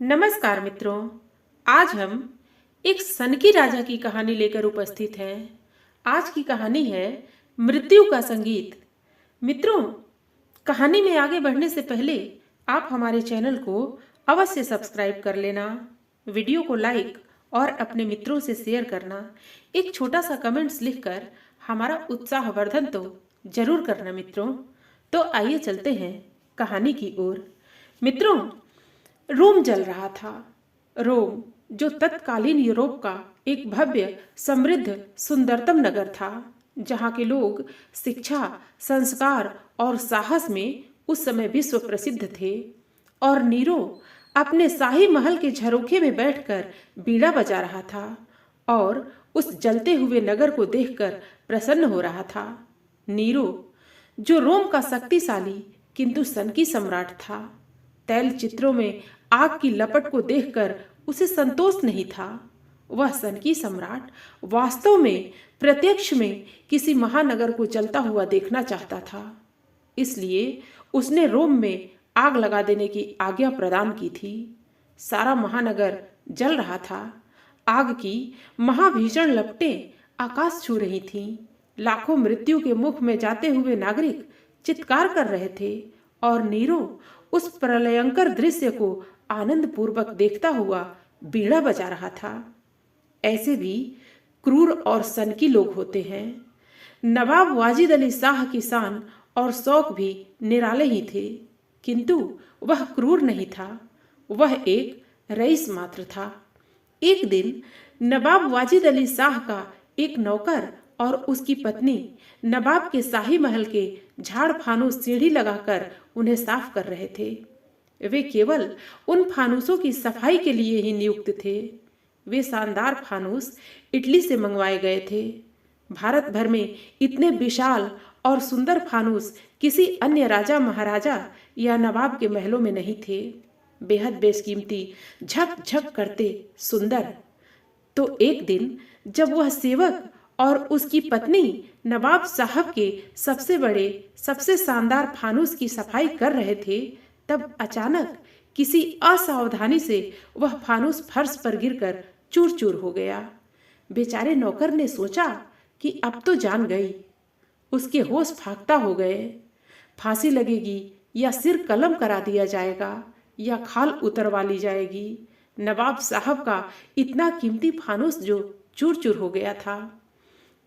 नमस्कार मित्रों, आज हम एक सनकी राजा की कहानी लेकर उपस्थित हैं। आज की कहानी है मृत्यु का संगीत। मित्रों, कहानी में आगे बढ़ने से पहले आप हमारे चैनल को अवश्य सब्सक्राइब कर लेना, वीडियो को लाइक और अपने मित्रों से शेयर करना, एक छोटा सा कमेंट्स लिखकर हमारा उत्साहवर्धन तो जरूर करना मित्रों। तो आइए चलते हैं कहानी की ओर। मित्रों, रोम जल रहा था। रोम जो तत्कालीन यूरोप का एक भव्य, समृद्ध, सुंदरतम नगर था, जहाँ के लोग शिक्षा, संस्कार और साहस में उस समय विश्व प्रसिद्ध थे। और नीरो अपने शाही महल के झरोखे में बैठकर बीड़ा बजा रहा था और उस जलते हुए नगर को देखकर प्रसन्न हो रहा था। नीरो जो रोम का शक्तिशाली किंतु सनकी सम्राट था, तैल चित्रों में आग की लपट को देखकर उसे संतोष नहीं था। वह सनकी सम्राट वास्तव में प्रत्यक्ष में किसी महानगर को जलता हुआ देखना चाहता था। इसलिए उसने रोम में आग लगा देने की आज्ञा प्रदान की थी। सारा महानगर जल रहा था। आग की महाभीषण लपटें आकाश छू रही थीं। लाखों मृत्यु के मुख में जाते हुए नागरिक चित्कार कर रहे थे और नीरो उस प्रलयंकर दृश्य को आनंद पूर्वक देखता हुआ बीड़ा बजा रहा था। ऐसे भी क्रूर और सनकी लोग होते हैं। नवाब वाजिद अली शाह की शान और शौक भी निराले ही थे, किंतु वह क्रूर नहीं था। वह एक रईस मात्र था। एक दिन नवाब वाजिद अली शाह का एक नौकर और उसकी पत्नी नवाब के शाही महल के झाड़ फानूस सीढ़ी लगाकर उन्हें साफ कर रहे थे। वे केवल उन फानूसों की सफाई के लिए ही नियुक्त थे। वे शानदार फानूस इटली से मंगवाए गए थे। भारत भर में इतने विशाल और सुंदर फानूस किसी अन्य राजा, महाराजा या नवाब के महलों में नहीं थे। बेहद बेशकीमती, झक करते सुंदर। तो एक दिन जब वह सेवक और उसकी पत्नी नवाब साहब के सबसे बड़े, सबसे शानदार फानूस की सफाई कर रहे थे, तब अचानक किसी असावधानी से वह फानूस फर्श पर गिरकर चूर चूर हो गया। बेचारे नौकर ने सोचा कि अब तो जान गई। उसके होश फाख्ता हो गए। फांसी लगेगी या सिर कलम करा दिया जाएगा या खाल उतरवा ली जाएगी। नवाब साहब का इतना कीमती फानूस जो चूर चूर हो गया था।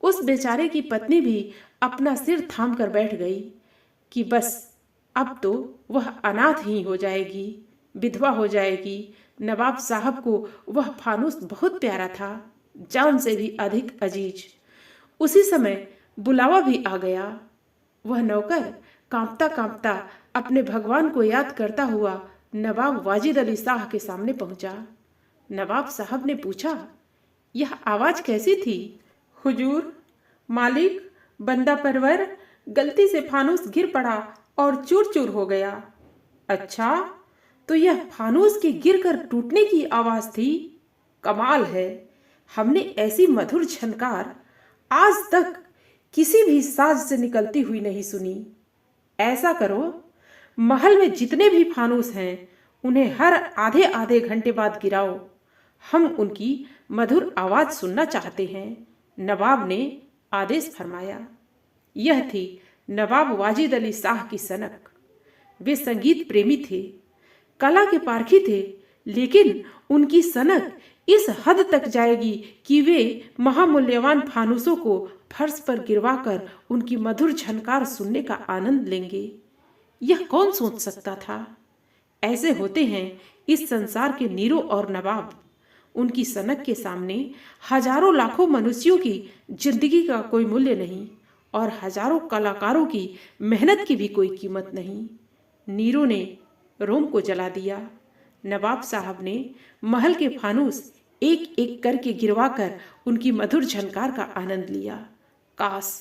उस बेचारे की पत्नी भी अपना सिर थाम कर बैठ गई कि बस अब तो वह अनाथ ही हो जाएगी, विधवा हो जाएगी। नवाब साहब को वह फानूस बहुत प्यारा था, जान से भी अधिक अजीज। उसी समय बुलावा भी आ गया। वह नौकर कांपता कांपता अपने भगवान को याद करता हुआ नवाब वाजिद अली शाह के सामने पहुंचा। नवाब साहब ने पूछा, यह आवाज कैसी थी? हुजूर, मालिक, बंदा परवर, गलती से फानूस गिर पड़ा और चूर चूर हो गया। अच्छा, तो यह फानूस के गिरकर टूटने की आवाज थी? कमाल है, हमने ऐसी मधुर झनकार आज तक किसी भी साज से निकलती हुई नहीं सुनी। ऐसा करो, महल में जितने भी फानूस हैं उन्हें हर आधे आधे घंटे बाद गिराओ। हम उनकी मधुर आवाज सुनना चाहते हैं। नवाब ने आदेश फरमाया। यह थी नवाब वाजिद अली शाह की सनक। वे संगीत प्रेमी थे, कला के पारखी थे, लेकिन उनकी सनक इस हद तक जाएगी कि वे महामूल्यवान फानूसों को फर्श पर गिरवाकर उनकी मधुर झनकार सुनने का आनंद लेंगे। यह कौन सोच सकता था? ऐसे होते हैं इस संसार के नीरो और नवाब। उनकी सनक के सामने हजारों लाखों मनुष्यों की जिंदगी का कोई मूल्य नहीं और हजारों कलाकारों की मेहनत की भी कोई कीमत नहीं। नीरो ने रोम को जला दिया। नवाब साहब ने महल के फानूस एक एक करके गिरवाकर उनकी मधुर झनकार का आनंद लिया। काश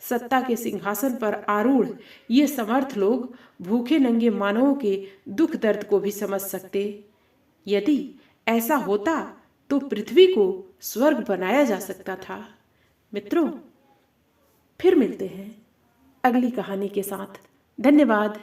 सत्ता के सिंहासन पर आरूढ़ ये समर्थ लोग भूखे नंगे मानवों के दुख दर्द को भी समझ सकते। यदि ऐसा होता तो पृथ्वी को स्वर्ग बनाया जा सकता था। मित्रों, फिर मिलते हैं अगली कहानी के साथ। धन्यवाद।